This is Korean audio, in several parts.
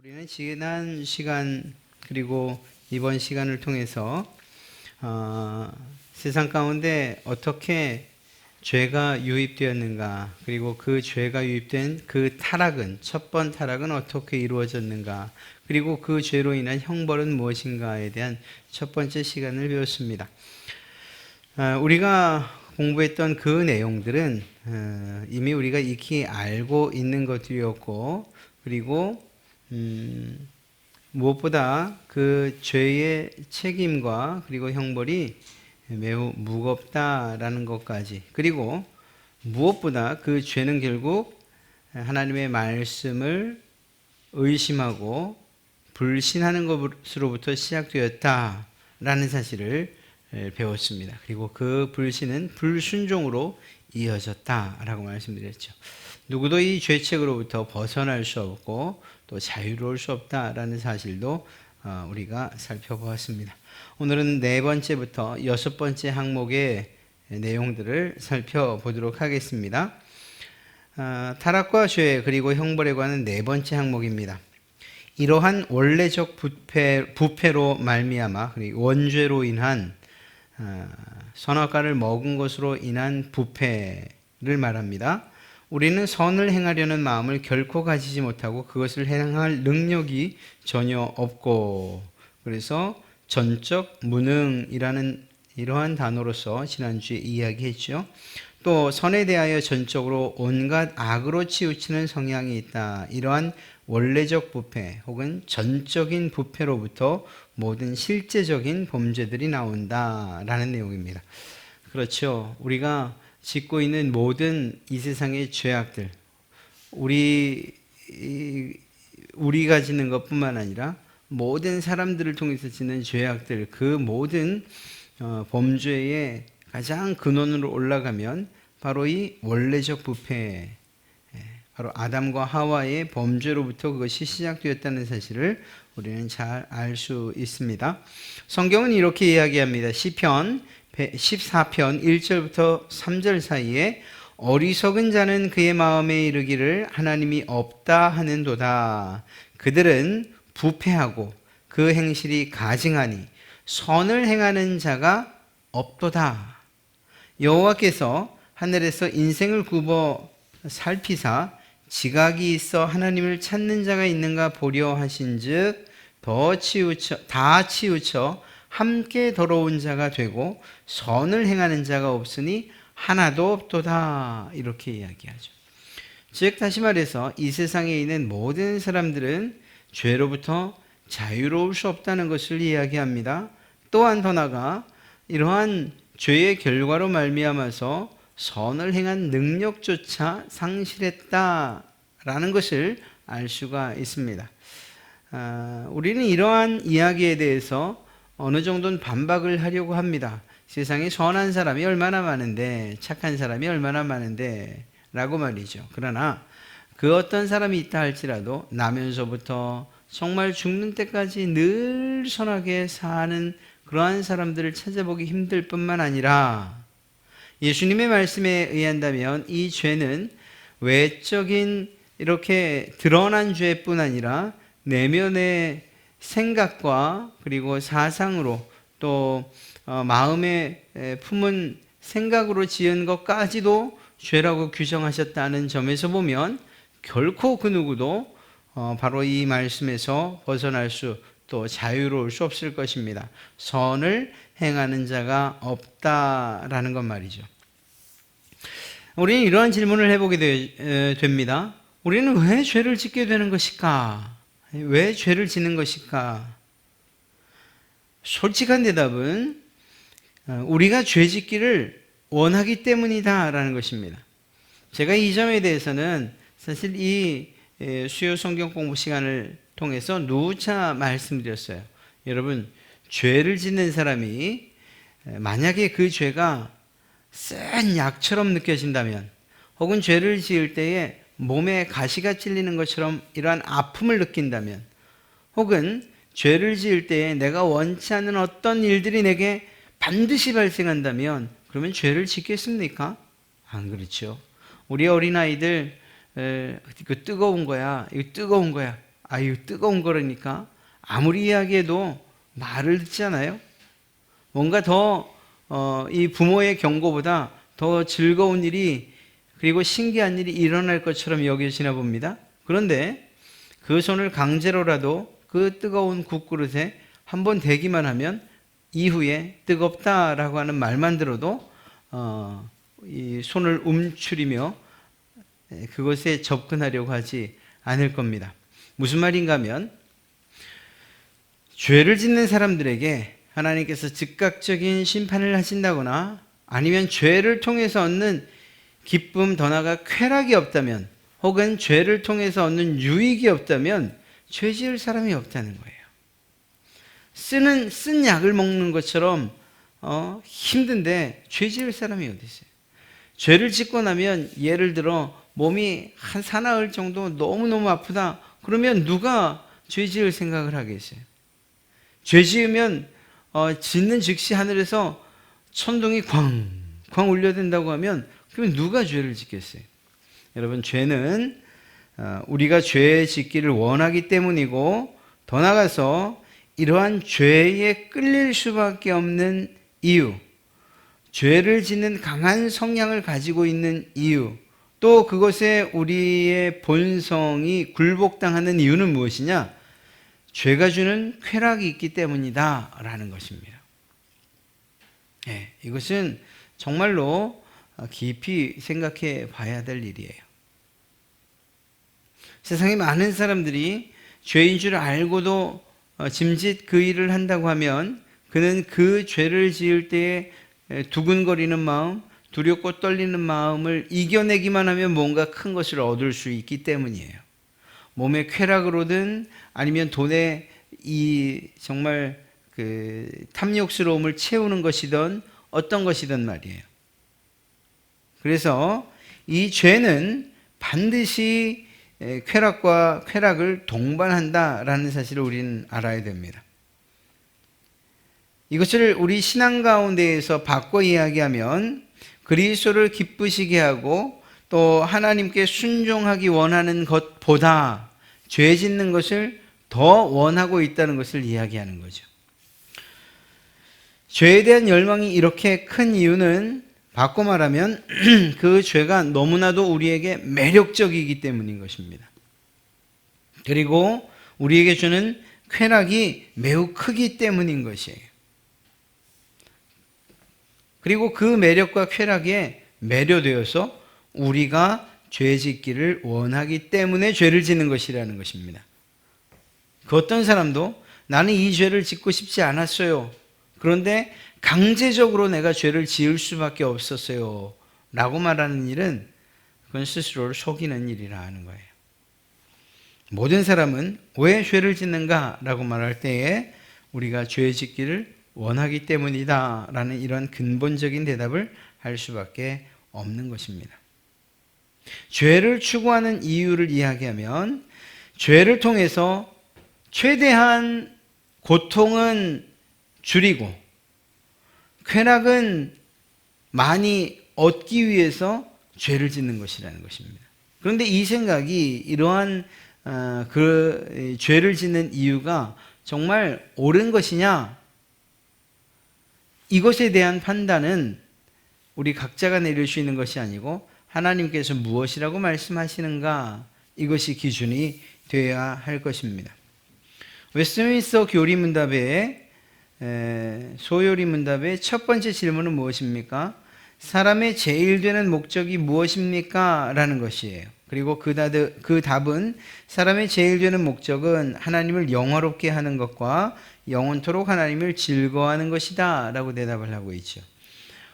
우리는 지난 시간 그리고 이번 시간을 통해서 세상 가운데 어떻게 죄가 유입되었는가, 그리고 그 죄가 유입된 그 타락은, 첫 번 타락은 어떻게 이루어졌는가, 그리고 그 죄로 인한 형벌은 무엇인가에 대한 첫 번째 시간을 배웠습니다. 우리가 공부했던 그 내용들은 이미 우리가 익히 알고 있는 것들이었고, 그리고 무엇보다 그 죄의 책임과 그리고 형벌이 매우 무겁다라는 것까지, 그리고 무엇보다 그 죄는 결국 하나님의 말씀을 의심하고 불신하는 것으로부터 시작되었다라는 사실을 배웠습니다. 그리고 그 불신은 불순종으로 이어졌다라고 말씀드렸죠. 누구도 이 죄책으로부터 벗어날 수 없고 또 자유로울 수 없다라는 사실도 우리가 살펴보았습니다. 오늘은 네 번째부터 여섯 번째 항목의 내용들을 살펴보도록 하겠습니다. 타락과 죄 그리고 형벌에 관한 네 번째 항목입니다. 이러한 원래적 부패로 말미암아 그리고 원죄로 인한 선악과를 먹은 것으로 인한 부패를 말합니다. 우리는 선을 행하려는 마음을 결코 가지지 못하고 그것을 행할 능력이 전혀 없고, 그래서 전적 무능이라는 이러한 단어로서 지난주에 이야기했죠. 또 선에 대하여 전적으로 온갖 악으로 치우치는 성향이 있다. 이러한 원래적 부패 혹은 전적인 부패로부터 모든 실제적인 범죄들이 나온다라는 내용입니다. 그렇죠. 우리가 짓고 있는 모든 이 세상의 죄악들, 우리가 짓는 것뿐만 아니라 모든 사람들을 통해서 짓는 죄악들, 그 모든 범죄의 가장 근원으로 올라가면 바로 이 원래적 부패, 바로 아담과 하와의 범죄로부터 그것이 시작되었다는 사실을 우리는 잘 알 수 있습니다. 성경은 이렇게 이야기합니다. 시편 14편 1절부터 3절 사이에 어리석은 자는 그의 마음에 이르기를 하나님이 없다 하는도다. 그들은 부패하고 그 행실이 가증하니 선을 행하는 자가 없도다. 여호와께서 하늘에서 인생을 굽어 살피사 지각이 있어 하나님을 찾는 자가 있는가 보려 하신즉 다 치우쳐 함께 더러운 자가 되고 선을 행하는 자가 없으니 하나도 없도다. 이렇게 이야기하죠. 즉 다시 말해서 이 세상에 있는 모든 사람들은 죄로부터 자유로울 수 없다는 것을 이야기합니다. 또한 더 나아가 이러한 죄의 결과로 말미암아서 선을 행한 능력조차 상실했다라는 것을 알 수가 있습니다. 우리는 이러한 이야기에 대해서 어느 정도는 반박을 하려고 합니다. 세상에 선한 사람이 얼마나 많은데, 착한 사람이 얼마나 많은데 라고 말이죠. 그러나 그 어떤 사람이 있다 할지라도 나면서부터 정말 죽는 때까지 늘 선하게 사는 그러한 사람들을 찾아보기 힘들 뿐만 아니라 예수님의 말씀에 의한다면 이 죄는 외적인 이렇게 드러난 죄뿐 아니라 내면의 생각과 그리고 사상으로 또 마음에 품은 생각으로 지은 것까지도 죄라고 규정하셨다는 점에서 보면 결코 그 누구도 바로 이 말씀에서 벗어날 수 또 자유로울 수 없을 것입니다. 선을 행하는 자가 없다라는 것 말이죠. 우리는 이러한 질문을 해보게 됩니다. 우리는 왜 죄를 짓게 되는 것일까? 왜 죄를 짓는 것일까? 솔직한 대답은 우리가 죄 짓기를 원하기 때문이다라는 것입니다. 제가 이 점에 대해서는 사실 이 수요 성경 공부 시간을 통해서 누차 말씀드렸어요. 여러분, 죄를 짓는 사람이 만약에 그 죄가 센 약처럼 느껴진다면, 혹은 죄를 지을 때에 몸에 가시가 찔리는 것처럼 이러한 아픔을 느낀다면, 혹은 죄를 지을 때에 내가 원치 않는 어떤 일들이 내게 반드시 발생한다면 그러면 죄를 짓겠습니까? 안 그렇죠. 우리 어린아이들 이거 뜨거운 거야, 이거 뜨거운 거야, 아유, 뜨거운 거라니까. 아무리 이야기해도 말을 듣지 않아요? 뭔가 더, 이 부모의 경고보다 더 즐거운 일이, 그리고 신기한 일이 일어날 것처럼 여겨지나 봅니다. 그런데 그 손을 강제로라도 그 뜨거운 국그릇에 한번 대기만 하면 이후에 뜨겁다라고 하는 말만 들어도 이 손을 움츠리며 그것에 접근하려고 하지 않을 겁니다. 무슨 말인가 하면, 죄를 짓는 사람들에게 하나님께서 즉각적인 심판을 하신다거나 아니면 죄를 통해서 얻는 기쁨, 더 나아가 쾌락이 없다면, 혹은 죄를 통해서 얻는 유익이 없다면 죄 지을 사람이 없다는 거예요. 쓴 약을 먹는 것처럼 힘든데 죄 지을 사람이 어디 있어요? 죄를 짓고 나면, 예를 들어 몸이 한 사나흘 정도 너무너무 아프다 그러면 누가 죄 지을 생각을 하겠어요? 죄 지으면 짓는 즉시 하늘에서 천둥이 쾅쾅 울려댄다고 하면, 그러면 누가 죄를 짓겠어요? 여러분, 죄는 우리가 죄 짓기를 원하기 때문이고, 더 나아가서 이러한 죄에 끌릴 수밖에 없는 이유, 죄를 짓는 강한 성향을 가지고 있는 이유, 또 그것에 우리의 본성이 굴복당하는 이유는 무엇이냐? 죄가 주는 쾌락이 있기 때문이다 라는 것입니다. 이것은 정말로 깊이 생각해 봐야 될 일이에요. 세상에 많은 사람들이 죄인 줄 알고도 짐짓 그 일을 한다고 하면, 그는 그 죄를 지을 때에 두근거리는 마음, 두렵고 떨리는 마음을 이겨내기만 하면 뭔가 큰 것을 얻을 수 있기 때문이에요. 몸의 쾌락으로든 아니면 돈의 이 정말 그 탐욕스러움을 채우는 것이든 어떤 것이든 말이에요. 그래서 이 죄는 반드시 쾌락을 동반한다라는 사실을 우리는 알아야 됩니다. 이것을 우리 신앙 가운데에서 바꿔 이야기하면, 그리스도를 기쁘시게 하고 또 하나님께 순종하기 원하는 것보다 죄 짓는 것을 더 원하고 있다는 것을 이야기하는 거죠. 죄에 대한 열망이 이렇게 큰 이유는, 바꿔 말하면 그 죄가 너무나도 우리에게 매력적이기 때문인 것입니다. 그리고 우리에게 주는 쾌락이 매우 크기 때문인 것이에요. 그리고 그 매력과 쾌락에 매료되어서 우리가 죄 짓기를 원하기 때문에 죄를 짓는 것이라는 것입니다. 그 어떤 사람도 나는 이 죄를 짓고 싶지 않았어요. 그런데 강제적으로 내가 죄를 지을 수밖에 없었어요 라고 말하는 일은, 그건 스스로를 속이는 일이라 하는 거예요. 모든 사람은 왜 죄를 짓는가 라고 말할 때에 우리가 죄 짓기를 원하기 때문이다 라는 이런 근본적인 대답을 할 수밖에 없는 것입니다. 죄를 추구하는 이유를 이야기하면, 죄를 통해서 최대한 고통은 줄이고 쾌락은 많이 얻기 위해서 죄를 짓는 것이라는 것입니다. 그런데 이 생각이, 이러한 그 죄를 짓는 이유가 정말 옳은 것이냐? 이것에 대한 판단은 우리 각자가 내릴 수 있는 것이 아니고 하나님께서 무엇이라고 말씀하시는가, 이것이 기준이 되어야 할 것입니다. 웨스트민스터 교리문답의 소요리문답의 첫 번째 질문은 무엇입니까? 사람의 제일 되는 목적이 무엇입니까? 라는 것이에요. 그리고 그 답은, 사람의 제일 되는 목적은 하나님을 영화롭게 하는 것과 영원토록 하나님을 즐거워하는 것이다 라고 대답을 하고 있죠.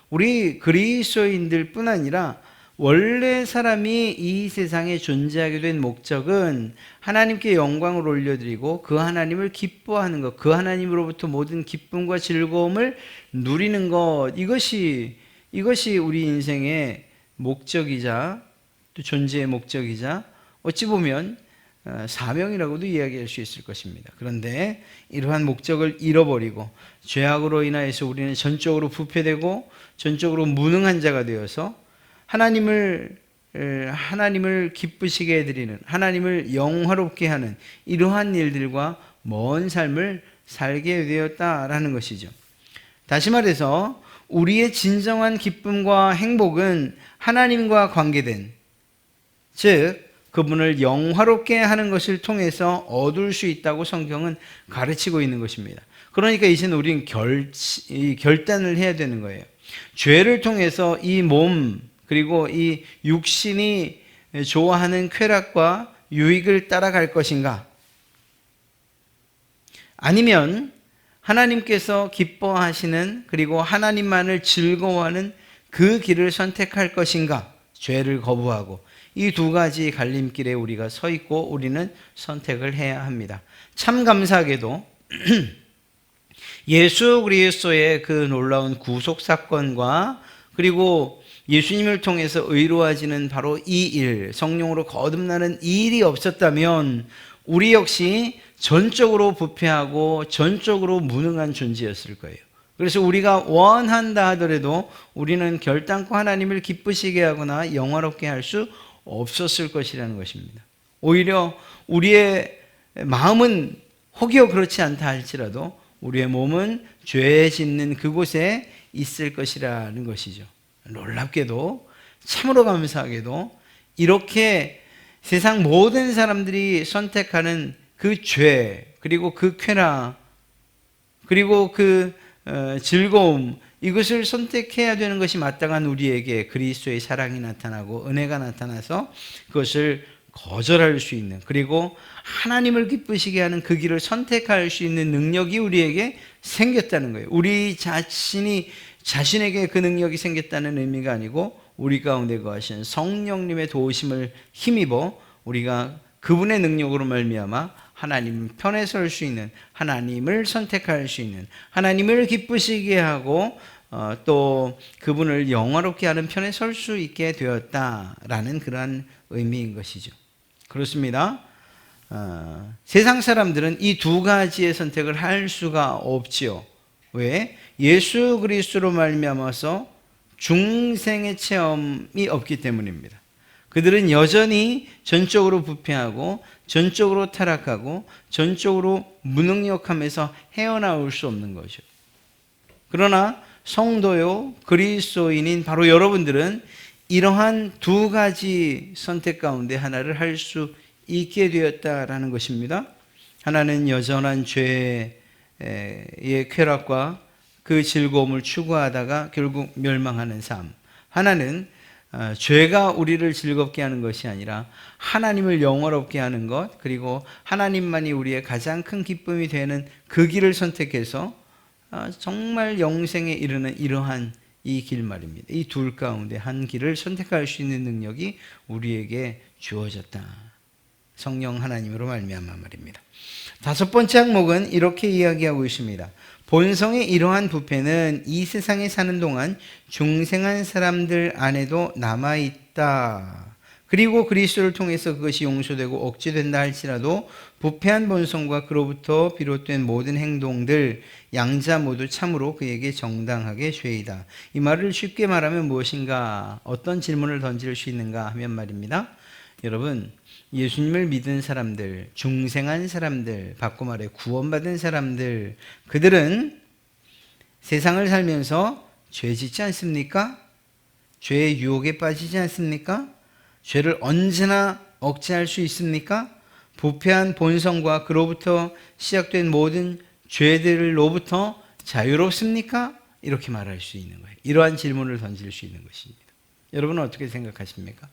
우리 그리스도인들 뿐 아니라 원래 사람이 이 세상에 존재하게 된 목적은 하나님께 영광을 올려드리고 그 하나님을 기뻐하는 것, 그 하나님으로부터 모든 기쁨과 즐거움을 누리는 것, 이것이 우리 인생의 목적이자 또 존재의 목적이자 어찌 보면 사명이라고도 이야기할 수 있을 것입니다. 그런데 이러한 목적을 잃어버리고 죄악으로 인하여서 우리는 전적으로 부패되고 전적으로 무능한 자가 되어서 하나님을 하나님을 기쁘시게 해드리는, 하나님을 영화롭게 하는 이러한 일들과 먼 삶을 살게 되었다라는 것이죠. 다시 말해서 우리의 진정한 기쁨과 행복은 하나님과 관계된, 즉 그분을 영화롭게 하는 것을 통해서 얻을 수 있다고 성경은 가르치고 있는 것입니다. 그러니까 이제는 우리는 결단을 해야 되는 거예요. 죄를 통해서 이 몸 그리고 이 육신이 좋아하는 쾌락과 유익을 따라갈 것인가? 아니면 하나님께서 기뻐하시는 그리고 하나님만을 즐거워하는 그 길을 선택할 것인가? 죄를 거부하고 이 두 가지 갈림길에 우리가 서 있고 우리는 선택을 해야 합니다. 참 감사하게도 예수 그리스도의 그 놀라운 구속 사건과 그리고 예수님을 통해서 의로워지는 바로 이 일, 성령으로 거듭나는 이 일이 없었다면 우리 역시 전적으로 부패하고 전적으로 무능한 존재였을 거예요. 그래서 우리가 원한다 하더라도 우리는 결단코 하나님을 기쁘시게 하거나 영화롭게 할 수 없었을 것이라는 것입니다. 오히려 우리의 마음은 혹여 그렇지 않다 할지라도 우리의 몸은 죄 짓는 그곳에 있을 것이라는 것이죠. 놀랍게도, 참으로 감사하게도 이렇게 세상 모든 사람들이 선택하는 그 죄, 그리고 그 쾌락, 그리고 그 즐거움, 이것을 선택해야 되는 것이 마땅한 우리에게 그리스도의 사랑이 나타나고 은혜가 나타나서 그것을 거절할 수 있는, 그리고 하나님을 기쁘시게 하는 그 길을 선택할 수 있는 능력이 우리에게 생겼다는 거예요. 우리 자신에게 그 능력이 생겼다는 의미가 아니고 우리 가운데 거하신 성령님의 도우심을 힘입어 우리가 그분의 능력으로 말미암아 하나님 편에 설 수 있는, 하나님을 선택할 수 있는, 하나님을 기쁘시게 하고 또 그분을 영화롭게 하는 편에 설 수 있게 되었다라는 그러한 의미인 것이죠. 그렇습니다. 세상 사람들은 이 두 가지의 선택을 할 수가 없지요. 왜? 예수 그리스도로 말미암아서 중생의 체험이 없기 때문입니다. 그들은 여전히 전적으로 부패하고 전적으로 타락하고 전적으로 무능력함에서 헤어나올 수 없는 거죠. 그러나 성도요, 그리스도인인 바로 여러분들은 이러한 두 가지 선택 가운데 하나를 할 수 있게 되었다라는 것입니다. 하나는 여전한 죄의 쾌락과 그 즐거움을 추구하다가 결국 멸망하는 삶. 하나는 죄가 우리를 즐겁게 하는 것이 아니라 하나님을 영화롭게 하는 것, 그리고 하나님만이 우리의 가장 큰 기쁨이 되는 그 길을 선택해서 정말 영생에 이르는 이러한 이 길 말입니다. 이 둘 가운데 한 길을 선택할 수 있는 능력이 우리에게 주어졌다. 성령 하나님으로 말미암아 말입니다. 다섯 번째 항목은 이렇게 이야기하고 있습니다. 본성의 이러한 부패는 이 세상에 사는 동안 중생한 사람들 안에도 남아있다. 그리고 그리스도를 통해서 그것이 용서되고 억제된다 할지라도 부패한 본성과 그로부터 비롯된 모든 행동들, 양자 모두 참으로 그에게 정당하게 죄이다. 이 말을 쉽게 말하면 무엇인가? 어떤 질문을 던질 수 있는가 하면 말입니다. 여러분, 예수님을 믿은 사람들, 중생한 사람들, 바꿔 말해 구원받은 사람들, 그들은 세상을 살면서 죄 짓지 않습니까? 죄의 유혹에 빠지지 않습니까? 죄를 언제나 억제할 수 있습니까? 부패한 본성과 그로부터 시작된 모든 죄들로부터 자유롭습니까? 이렇게 말할 수 있는 거예요. 이러한 질문을 던질 수 있는 것입니다. 여러분은 어떻게 생각하십니까?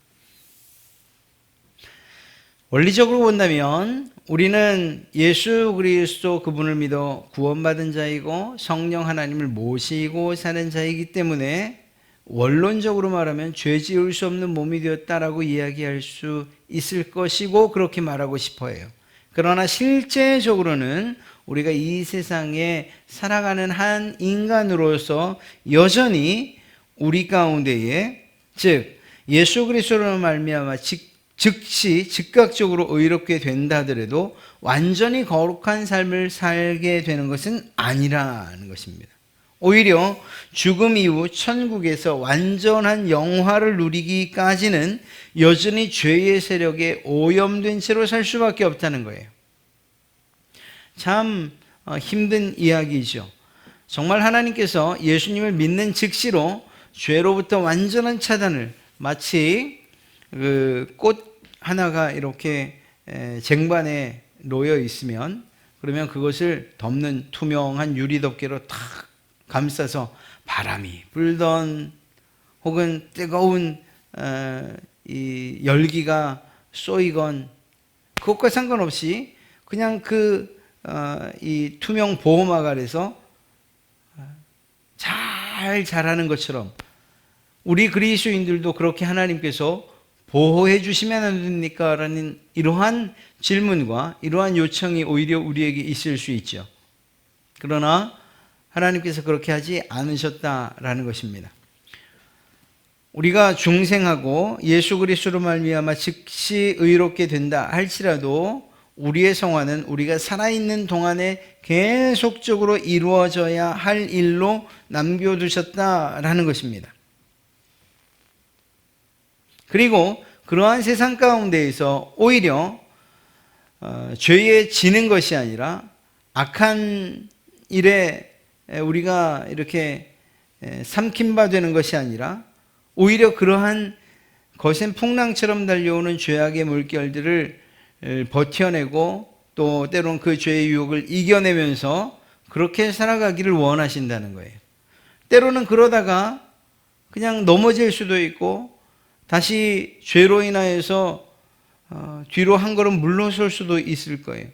원리적으로 본다면 우리는 예수 그리스도 그분을 믿어 구원받은 자이고 성령 하나님을 모시고 사는 자이기 때문에 원론적으로 말하면 죄 지을 수 없는 몸이 되었다라고 이야기할 수 있을 것이고 그렇게 말하고 싶어 해요. 그러나 실제적으로는 우리가 이 세상에 살아가는 한 인간으로서 여전히 우리 가운데에, 즉 예수 그리스도로 말미암아 즉시 즉각적으로 의롭게 된다 하더라도 완전히 거룩한 삶을 살게 되는 것은 아니라는 것입니다. 오히려 죽음 이후 천국에서 완전한 영화를 누리기까지는 여전히 죄의 세력에 오염된 채로 살 수밖에 없다는 거예요. 참 힘든 이야기죠. 정말 하나님께서 예수님을 믿는 즉시로 죄로부터 완전한 차단을, 마치 그 꽃 하나가 이렇게 쟁반에 놓여 있으면 그러면 그것을 덮는 투명한 유리 덮개로 탁 감싸서 바람이 불던 혹은 뜨거운 이 열기가 쏘이건 그것과 상관없이 그냥 이 투명 보호막 아래서 잘 자라는 것처럼 우리 그리스도인들도 그렇게 하나님께서 보호해 주시면 안 됩니까? 라는 이러한 질문과 이러한 요청이 오히려 우리에게 있을 수 있죠. 그러나 하나님께서 그렇게 하지 않으셨다라는 것입니다. 우리가 중생하고 예수 그리스도로 말미암아 즉시 의롭게 된다 할지라도 우리의 성화는 우리가 살아있는 동안에 계속적으로 이루어져야 할 일로 남겨두셨다라는 것입니다. 그리고 그러한 세상 가운데에서 오히려 죄에 지는 것이 아니라 악한 일에 우리가 이렇게 삼킴바 되는 것이 아니라 오히려 그러한 거센 풍랑처럼 달려오는 죄악의 물결들을 버텨내고 또 때로는 그 죄의 유혹을 이겨내면서 그렇게 살아가기를 원하신다는 거예요. 때로는 그러다가 그냥 넘어질 수도 있고 다시 죄로 인하여서 뒤로 한 걸음 물러설 수도 있을 거예요.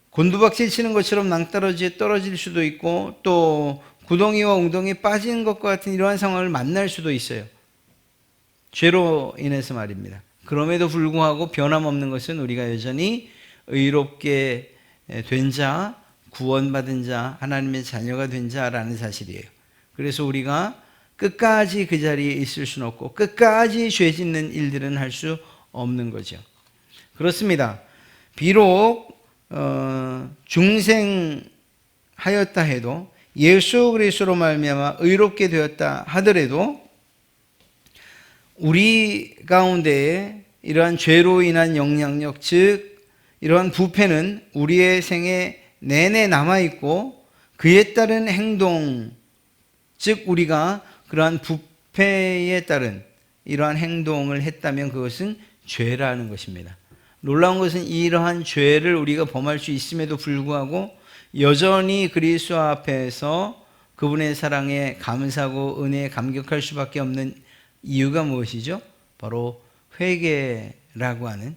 곤두박질 치는 것처럼 낭떠러지에 떨어질 수도 있고 또 구덩이와 웅덩이에 빠지는 것과 같은 이러한 상황을 만날 수도 있어요. 죄로 인해서 말입니다. 그럼에도 불구하고 변함없는 것은 우리가 여전히 의롭게 된 자, 구원받은 자, 하나님의 자녀가 된 자라는 사실이에요. 그래서 우리가 끝까지 그 자리에 있을 수는 없고 끝까지 죄 짓는 일들은 할 수 없는 거죠. 그렇습니다. 비록 중생하였다 해도 예수 그리스도로 말미암아 의롭게 되었다 하더라도 우리 가운데에 이러한 죄로 인한 영향력, 즉 이러한 부패는 우리의 생애 내내 남아있고 그에 따른 행동, 즉 우리가 그러한 부패에 따른 이러한 행동을 했다면 그것은 죄라는 것입니다. 놀라운 것은 이러한 죄를 우리가 범할 수 있음에도 불구하고 여전히 그리스도 앞에서 그분의 사랑에 감사하고 은혜에 감격할 수밖에 없는 이유가 무엇이죠? 바로 회개라고 하는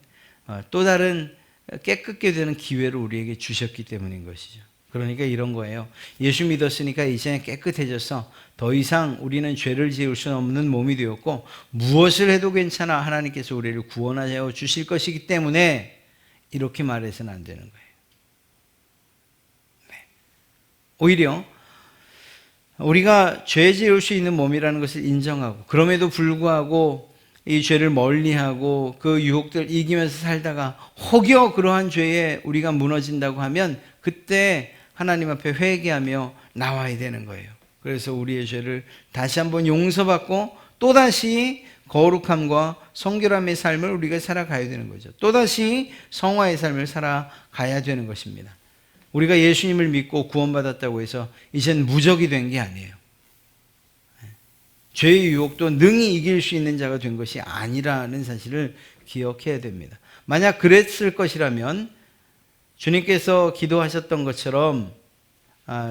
또 다른 깨끗게 되는 기회를 우리에게 주셨기 때문인 것이죠. 그러니까 이런 거예요. 예수 믿었으니까 이제 깨끗해져서 더 이상 우리는 죄를 지을 수 없는 몸이 되었고 무엇을 해도 괜찮아 하나님께서 우리를 구원하여 주실 것이기 때문에 이렇게 말해서는 안 되는 거예요. 네. 오히려 우리가 죄 지을 수 있는 몸이라는 것을 인정하고 그럼에도 불구하고 이 죄를 멀리하고 그 유혹들을 이기면서 살다가 혹여 그러한 죄에 우리가 무너진다고 하면 그때 하나님 앞에 회개하며 나와야 되는 거예요. 그래서 우리의 죄를 다시 한번 용서받고 또다시 거룩함과 성결함의 삶을 우리가 살아가야 되는 거죠. 또다시 성화의 삶을 살아가야 되는 것입니다. 우리가 예수님을 믿고 구원받았다고 해서 이젠 무적이 된 게 아니에요. 죄의 유혹도 능히 이길 수 있는 자가 된 것이 아니라는 사실을 기억해야 됩니다. 만약 그랬을 것이라면 주님께서 기도하셨던 것처럼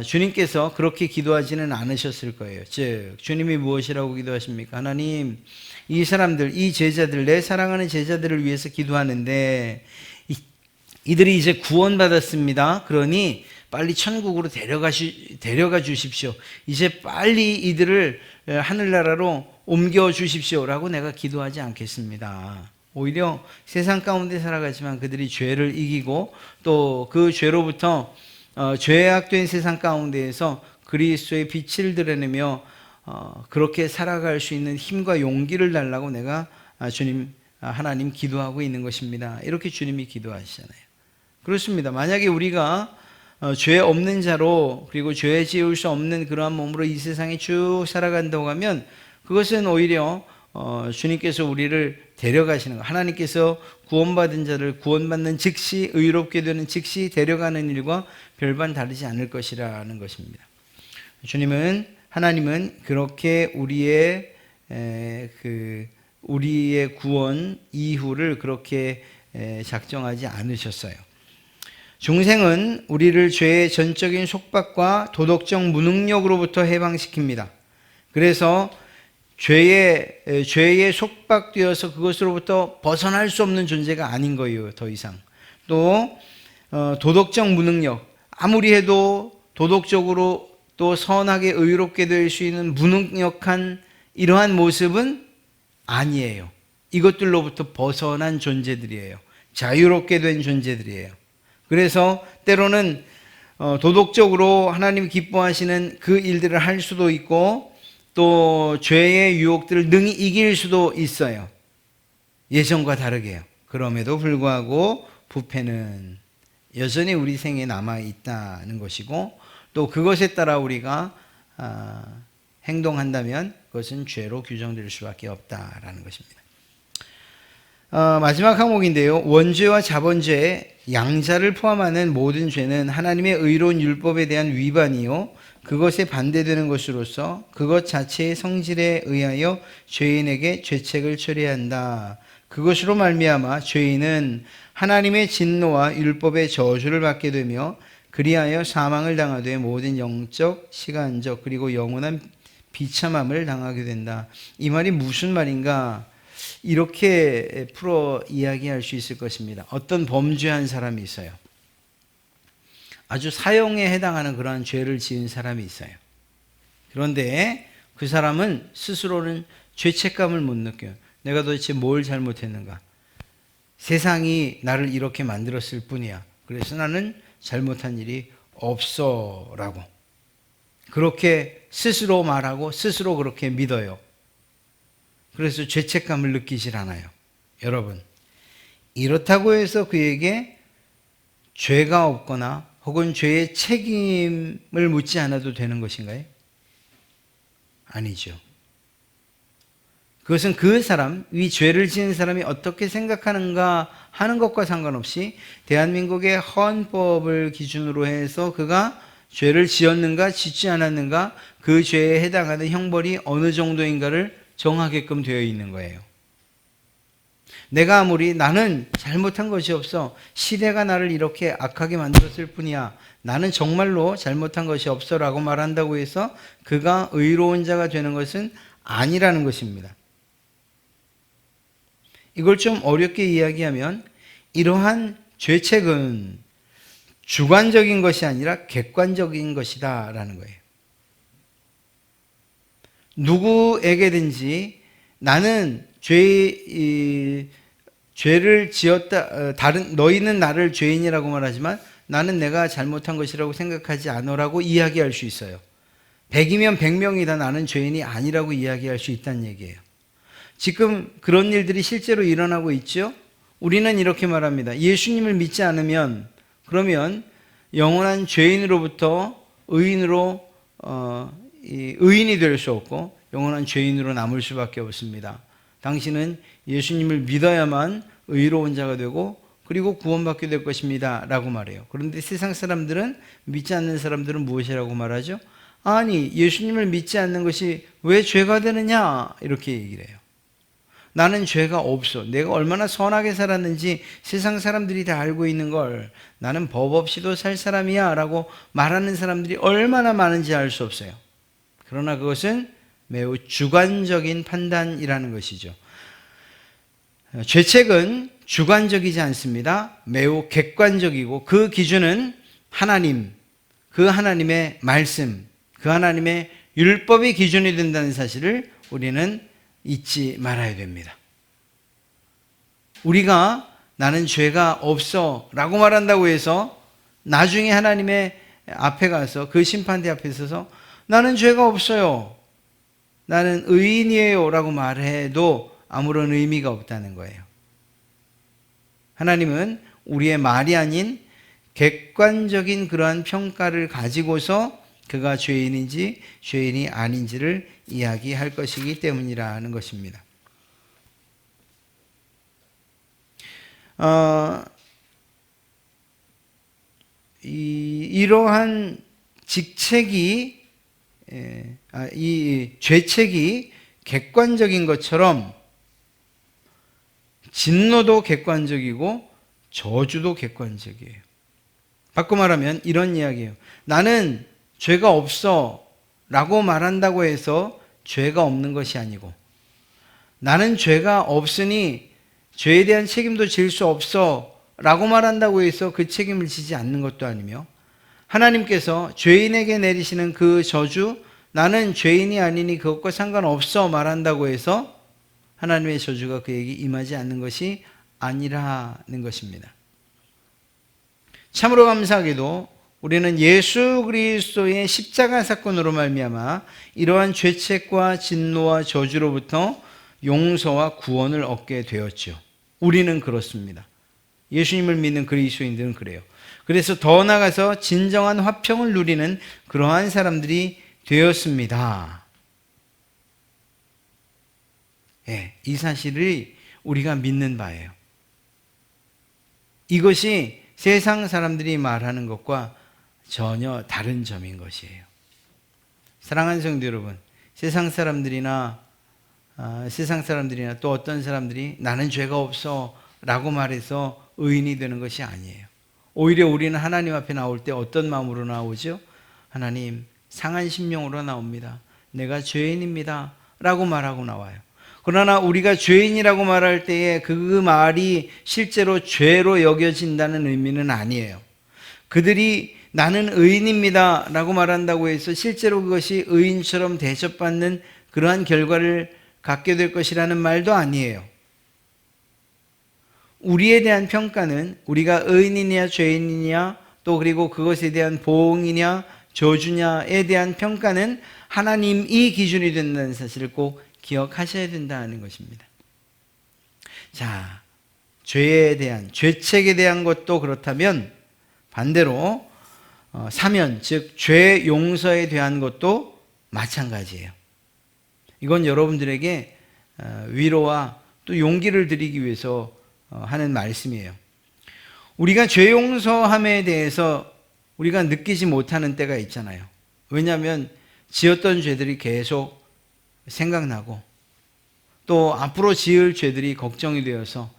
주님께서 그렇게 기도하지는 않으셨을 거예요. 즉 주님이 무엇이라고 기도하십니까? 하나님, 이 사람들, 이 제자들, 내 사랑하는 제자들을 위해서 기도하는데 이들이 이제 구원받았습니다. 그러니 빨리 천국으로 데려가 주십시오. 이제 빨리 이들을 하늘나라로 옮겨 주십시오라고 내가 기도하지 않겠습니다. 오히려 세상 가운데 살아가지만 그들이 죄를 이기고 또 그 죄로부터 죄악된 세상 가운데에서 그리스도의 빛을 드러내며 그렇게 살아갈 수 있는 힘과 용기를 달라고 내가 하나님 기도하고 있는 것입니다. 이렇게 주님이 기도하시잖아요. 그렇습니다. 만약에 우리가 죄 없는 자로, 그리고 죄 지을 수 없는 그러한 몸으로 이 세상에 쭉 살아간다고 하면 그것은 오히려 주님께서 우리를 데려가시는 거, 하나님께서 구원받은 자를 구원받는 즉시, 의롭게 되는 즉시 데려가는 일과 별반 다르지 않을 것이라는 것입니다. 하나님은 그렇게 우리의 구원 이후를 그렇게 작정하지 않으셨어요. 중생은 우리를 죄의 전적인 속박과 도덕적 무능력으로부터 해방시킵니다. 그래서 죄에 속박되어서 그것으로부터 벗어날 수 없는 존재가 아닌 거예요, 더 이상. 또 도덕적 무능력, 아무리 해도 도덕적으로 또 선하게 의롭게 될 수 있는 무능력한 이러한 모습은 아니에요. 이것들로부터 벗어난 존재들이에요. 자유롭게 된 존재들이에요. 그래서 때로는 도덕적으로 하나님이 기뻐하시는 그 일들을 할 수도 있고 또 죄의 유혹들을 능히 이길 수도 있어요. 예전과 다르게요. 그럼에도 불구하고 부패는 여전히 우리 생에 남아있다는 것이고 또 그것에 따라 우리가 행동한다면 그것은 죄로 규정될 수밖에 없다라는 것입니다. 마지막 항목인데요. 원죄와 자본죄, 양자를 포함하는 모든 죄는 하나님의 의로운 율법에 대한 위반이요 그것에 반대되는 것으로서 그것 자체의 성질에 의하여 죄인에게 죄책을 처리한다. 그것으로 말미암아 죄인은 하나님의 진노와 율법의 저주를 받게 되며 그리하여 사망을 당하되 모든 영적, 시간적 그리고 영원한 비참함을 당하게 된다. 이 말이 무슨 말인가? 이렇게 풀어 이야기할 수 있을 것입니다. 어떤 범죄한 사람이 있어요. 아주 사형에 해당하는 그러한 죄를 지은 사람이 있어요. 그런데 그 사람은 스스로는 죄책감을 못 느껴요. 내가 도대체 뭘 잘못했는가? 세상이 나를 이렇게 만들었을 뿐이야. 그래서 나는 잘못한 일이 없어 라고 그렇게 스스로 말하고 스스로 그렇게 믿어요. 그래서 죄책감을 느끼질 않아요. 여러분, 이렇다고 해서 그에게 죄가 없거나 혹은 죄의 책임을 묻지 않아도 되는 것인가요? 아니죠. 그것은 그 사람, 이 죄를 지은 사람이 어떻게 생각하는가 하는 것과 상관없이 대한민국의 헌법을 기준으로 해서 그가 죄를 지었는가 짓지 않았는가 그 죄에 해당하는 형벌이 어느 정도인가를 정하게끔 되어 있는 거예요. 내가 아무리 나는 잘못한 것이 없어, 시대가 나를 이렇게 악하게 만들었을 뿐이야, 나는 정말로 잘못한 것이 없어 라고 말한다고 해서 그가 의로운 자가 되는 것은 아니라는 것입니다. 이걸 좀 어렵게 이야기하면 이러한 죄책은 주관적인 것이 아니라 객관적인 것이다 라는 거예요. 누구에게든지 나는 죄를 지었다, 너희는 나를 죄인이라고 말하지만 나는 내가 잘못한 것이라고 생각하지 않으라고 이야기할 수 있어요. 100이면 100명이 다 나는 죄인이 아니라고 이야기할 수 있다는 얘기예요. 지금 그런 일들이 실제로 일어나고 있죠. 우리는 이렇게 말합니다. 예수님을 믿지 않으면 그러면 영원한 죄인으로부터 의인으로 의인이 될 수 없고 영원한 죄인으로 남을 수밖에 없습니다. 당신은 예수님을 믿어야만 의로운 자가 되고 그리고 구원받게 될 것입니다 라고 말해요. 그런데 세상 사람들은, 믿지 않는 사람들은 무엇이라고 말하죠? 아니, 예수님을 믿지 않는 것이 왜 죄가 되느냐 이렇게 얘기를 해요. 나는 죄가 없어. 내가 얼마나 선하게 살았는지 세상 사람들이 다 알고 있는 걸, 나는 법 없이도 살 사람이야 라고 말하는 사람들이 얼마나 많은지 알 수 없어요. 그러나 그것은 매우 주관적인 판단이라는 것이죠. 죄책은 주관적이지 않습니다. 매우 객관적이고 그 기준은 하나님, 그 하나님의 말씀, 그 하나님의 율법이 기준이 된다는 사실을 우리는 잊지 말아야 됩니다. 우리가 나는 죄가 없어 라고 말한다고 해서 나중에 하나님의 앞에 가서 그 심판대 앞에 서서 나는 죄가 없어요, 나는 의인이에요 라고 말해도 아무런 의미가 없다는 거예요. 하나님은 우리의 말이 아닌 객관적인 그러한 평가를 가지고서 그가 죄인인지 죄인이 아닌지를 이야기할 것이기 때문이라는 것입니다. 이러한 직책이 이 죄책이 객관적인 것처럼 진노도 객관적이고 저주도 객관적이에요. 바꿔 말하면 이런 이야기예요. 나는 죄가 없어 라고 말한다고 해서 죄가 없는 것이 아니고, 나는 죄가 없으니 죄에 대한 책임도 질 수 없어 라고 말한다고 해서 그 책임을 지지 않는 것도 아니며, 하나님께서 죄인에게 내리시는 그 저주, 나는 죄인이 아니니 그것과 상관없어 말한다고 해서 하나님의 저주가 그에게 임하지 않는 것이 아니라는 것입니다. 참으로 감사하게도 우리는 예수 그리스도의 십자가 사건으로 말미암아 이러한 죄책과 진노와 저주로부터 용서와 구원을 얻게 되었죠. 우리는 그렇습니다. 예수님을 믿는 그리스도인들은 그래요. 그래서 더 나아가서 진정한 화평을 누리는 그러한 사람들이 되었습니다. 이 사실을 우리가 믿는 바예요. 이것이 세상 사람들이 말하는 것과 전혀 다른 점인 것이에요. 사랑하는 성도 여러분, 세상 사람들이나 또 어떤 사람들이 나는 죄가 없어 라고 말해서 의인이 되는 것이 아니에요. 오히려 우리는 하나님 앞에 나올 때 어떤 마음으로 나오죠? 하나님, 상한 심령으로 나옵니다. 내가 죄인입니다 라고 말하고 나와요. 그러나 우리가 죄인이라고 말할 때에 그 말이 실제로 죄로 여겨진다는 의미는 아니에요. 그들이 나는 의인입니다 라고 말한다고 해서 실제로 그것이 의인처럼 대접받는 그러한 결과를 갖게 될 것이라는 말도 아니에요. 우리에 대한 평가는 우리가 의인이냐 죄인이냐, 또 그리고 그것에 대한 보응이냐 저주냐에 대한 평가는 하나님이 기준이 된다는 사실을 꼭 기억하셔야 된다는 것입니다. 자, 죄에 대한, 죄책에 대한 것도 그렇다면 반대로 사면, 즉 죄 용서에 대한 것도 마찬가지예요. 이건 여러분들에게 위로와 또 용기를 드리기 위해서 하는 말씀이에요. 우리가 죄 용서함에 대해서 우리가 느끼지 못하는 때가 있잖아요. 왜냐하면 지었던 죄들이 계속 생각나고 또 앞으로 지을 죄들이 걱정이 되어서,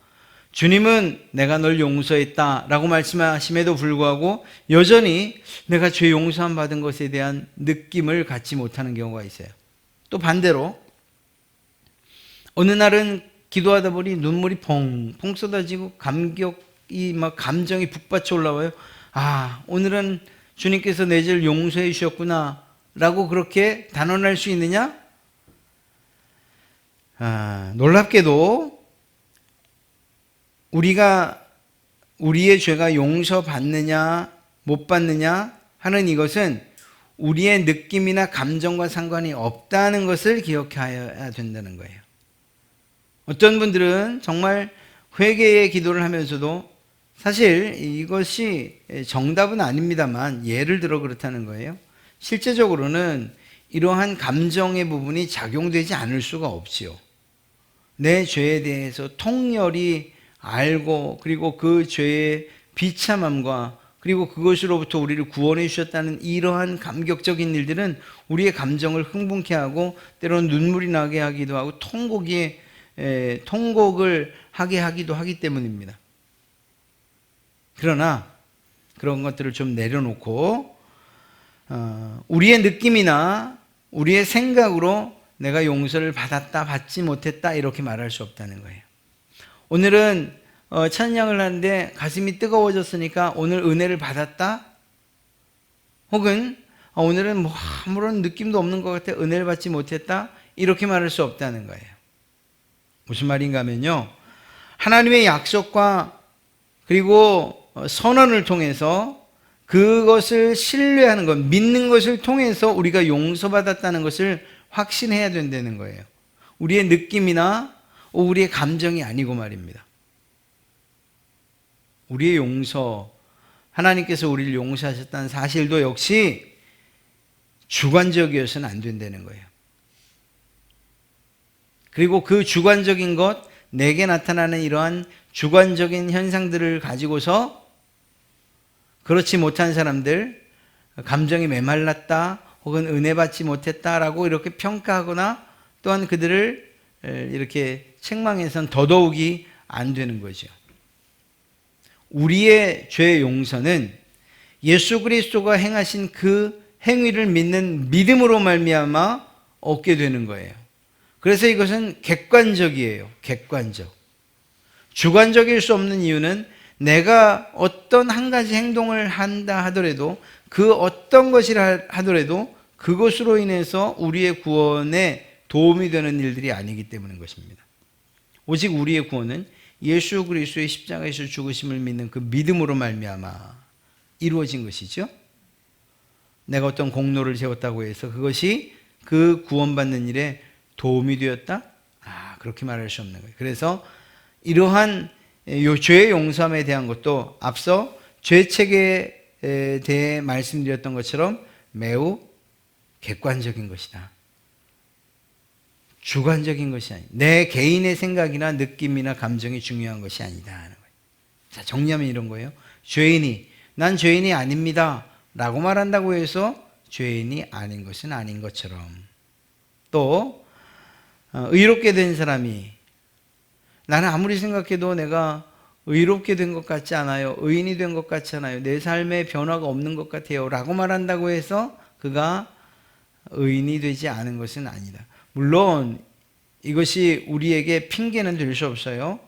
주님은 내가 널 용서했다 라고 말씀하심에도 불구하고 여전히 내가 죄 용서함 받은 것에 대한 느낌을 갖지 못하는 경우가 있어요. 또 반대로 어느 날은 기도하다 보니 눈물이 펑펑 쏟아지고 감정이 북받쳐 올라와요. 오늘은 주님께서 내 죄를 용서해 주셨구나 라고 그렇게 단언할 수 있느냐? 놀랍게도 우리가 우리의 죄가 용서받느냐 못 받느냐 하는 이것은 우리의 느낌이나 감정과 상관이 없다는 것을 기억해야 된다는 거예요. 어떤 분들은 정말 회개의 기도를 하면서도 사실 이것이 정답은 아닙니다만 예를 들어 그렇다는 거예요. 실제적으로는 이러한 감정의 부분이 작용되지 않을 수가 없지요. 내 죄에 대해서 통렬히 알고 그리고 그 죄의 비참함과 그리고 그것으로부터 우리를 구원해 주셨다는 이러한 감격적인 일들은 우리의 감정을 흥분케 하고 때로는 눈물이 나게 하기도 하고 통곡을 하게 하기도 하기 때문입니다. 그러나 그런 것들을 좀 내려놓고 우리의 느낌이나 우리의 생각으로 내가 용서를 받았다 받지 못했다 이렇게 말할 수 없다는 거예요. 오늘은 찬양을 하는데 가슴이 뜨거워졌으니까 오늘 은혜를 받았다? 혹은 오늘은 뭐 아무런 느낌도 없는 것 같아 은혜를 받지 못했다? 이렇게 말할 수 없다는 거예요. 무슨 말인가 하면요, 하나님의 약속과 그리고 선언을 통해서 그것을 신뢰하는 것, 믿는 것을 통해서 우리가 용서받았다는 것을 확신해야 된다는 거예요. 우리의 느낌이나 우리의 감정이 아니고 말입니다. 우리의 용서할 하나님께서 우리를 용서하셨다는 사실도 역시 주관적이어서는 안 된다는 거예요. 그리고 그 주관적인 것, 내게 나타나는 이러한 주관적인 현상들을 가지고서 그렇지 못한 사람들, 감정이 메말랐다 혹은 은혜 받지 못했다라고 이렇게 평가하거나 또한 그들을 이렇게 책망해서는 더더욱이 안 되는 거죠. 우리의 죄 용서는 예수 그리스도가 행하신 그 행위를 믿는 믿음으로 말미암아 얻게 되는 거예요. 그래서 이것은 객관적이에요. 객관적. 주관적일 수 없는 이유는 내가 어떤 한 가지 행동을 한다 하더라도 그 어떤 것이라 하더라도 그것으로 인해서 우리의 구원에 도움이 되는 일들이 아니기 때문인 것입니다. 오직 우리의 구원은 예수 그리스도의 십자가에서 죽으심을 믿는 그 믿음으로 말미암아 이루어진 것이죠. 내가 어떤 공로를 세웠다고 해서 그것이 그 구원받는 일에 도움이 되었다? 그렇게 말할 수 없는 거예요. 그래서 이러한 죄의 용서함에 대한 것도 앞서 죄책에 대해 말씀드렸던 것처럼 매우 객관적인 것이다. 주관적인 것이 아니다. 내 개인의 생각이나 느낌이나 감정이 중요한 것이 아니다 하는 거예요. 자, 정리하면 이런 거예요. 난 죄인이 아닙니다 라고 말한다고 해서 죄인이 아닌 것은 아닌 것처럼, 또 의롭게 된 사람이 나는 아무리 생각해도 내가 의롭게 된 것 같지 않아요, 의인이 된 것 같지 않아요, 내 삶에 변화가 없는 것 같아요 라고 말한다고 해서 그가 의인이 되지 않은 것은 아니다. 물론 이것이 우리에게 핑계는 될 수 없어요.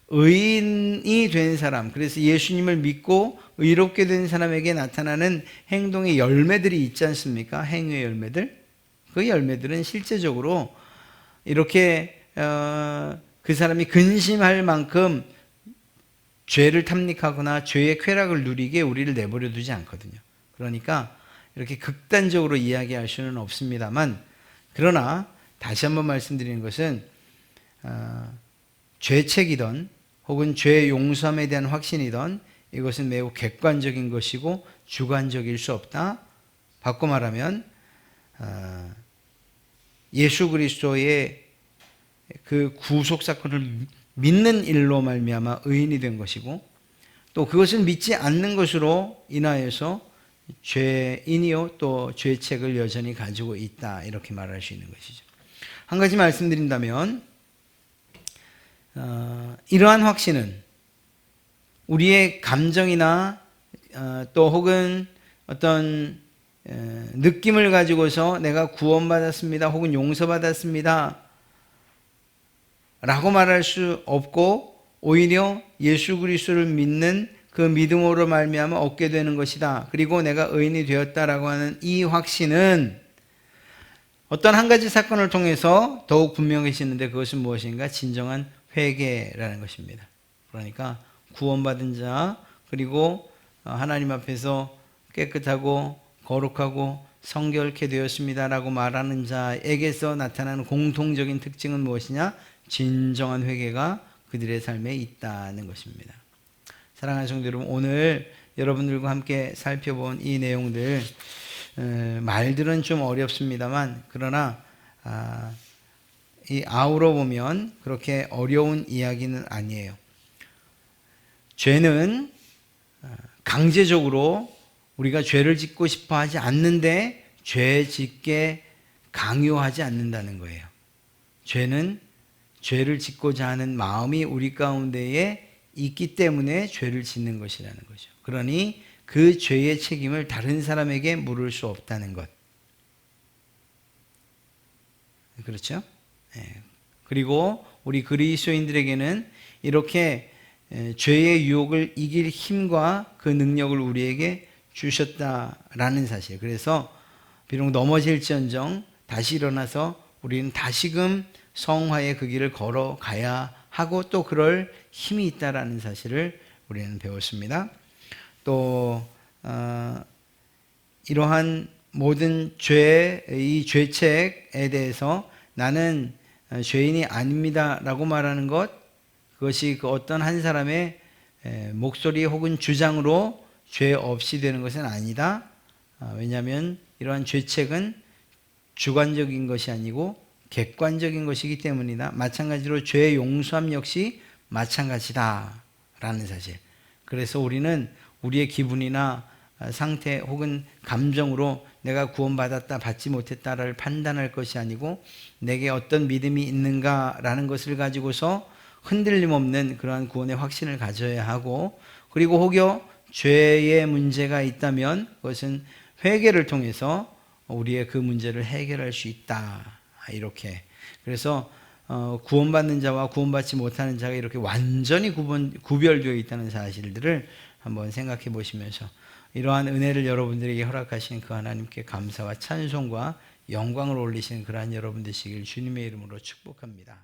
의인이 된 사람, 그래서 예수님을 믿고 의롭게 된 사람에게 나타나는 행동의 열매들이 있지 않습니까? 행위의 열매들. 그 열매들은 실제적으로 이렇게 그 사람이 근심할 만큼 죄를 탐닉하거나 죄의 쾌락을 누리게 우리를 내버려 두지 않거든요. 그러니까 이렇게 극단적으로 이야기할 수는 없습니다만, 그러나 다시 한번 말씀드리는 것은 죄책이든 혹은 죄 용서함에 대한 확신이든 이것은 매우 객관적인 것이고 주관적일 수 없다. 바꿔 말하면 예수 그리스도의 그 구속 사건을 믿는 일로 말미암아 의인이 된 것이고, 또 그것을 믿지 않는 것으로 인하여서 죄인이요 또 죄책을 여전히 가지고 있다, 이렇게 말할 수 있는 것이죠. 한 가지 말씀드린다면 이러한 확신은 우리의 감정이나 또 혹은 어떤 느낌을 가지고서 내가 구원받았습니다 혹은 용서받았습니다 라고 말할 수 없고, 오히려 예수 그리스도를 믿는 그 믿음으로 말미암아 얻게 되는 것이다. 그리고 내가 의인이 되었다라고 하는 이 확신은 어떤 한 가지 사건을 통해서 더욱 분명해지는데, 그것은 무엇인가? 진정한 회개라는 것입니다. 그러니까 구원받은 자, 그리고 하나님 앞에서 깨끗하고 거룩하고 성결케 되었습니다라고 말하는 자에게서 나타나는 공통적인 특징은 무엇이냐? 진정한 회개가 그들의 삶에 있다는 것입니다. 사랑하는 성도 여러분, 오늘 여러분들과 함께 살펴본 이 내용들, 말들은 좀 어렵습니다만, 그러나 이 아우러 보면 그렇게 어려운 이야기는 아니에요. 죄는 강제적으로 우리가 죄를 짓고 싶어 하지 않는데 죄 짓게 강요하지 않는다는 거예요. 죄는 죄를 짓고자 하는 마음이 우리 가운데에 있기 때문에 죄를 짓는 것이라는 거죠. 그러니 그 죄의 책임을 다른 사람에게 물을 수 없다는 것. 그렇죠? 그리고 우리 그리스도인들에게는 이렇게 죄의 유혹을 이길 힘과 그 능력을 우리에게 주셨다라는 사실. 그래서 비록 넘어질지언정 다시 일어나서 우리는 다시금 성화의 그 길을 걸어가야 하고 또 그럴 힘이 있다라는 사실을 우리는 배웠습니다. 또 이러한 모든 이 죄책에 대해서 나는 죄인이 아닙니다 라고 말하는 것, 그것이 그 어떤 한 사람의 목소리 혹은 주장으로 죄 없이 되는 것은 아니다. 왜냐하면 이러한 죄책은 주관적인 것이 아니고 객관적인 것이기 때문이다. 마찬가지로 죄의 용서함 역시 마찬가지다라는 사실. 그래서 우리는 우리의 기분이나 상태 혹은 감정으로 내가 구원받았다 받지 못했다를 판단할 것이 아니고 내게 어떤 믿음이 있는가라는 것을 가지고서 흔들림 없는 그러한 구원의 확신을 가져야 하고, 그리고 혹여 죄의 문제가 있다면 그것은 회개를 통해서 우리의 그 문제를 해결할 수 있다. 이렇게. 그래서 구원받는 자와 구원받지 못하는 자가 이렇게 완전히 구별되어 있다는 사실들을 한번 생각해 보시면서 이러한 은혜를 여러분들에게 허락하신 그 하나님께 감사와 찬송과 영광을 올리시는 그러한 여러분 되시길 주님의 이름으로 축복합니다.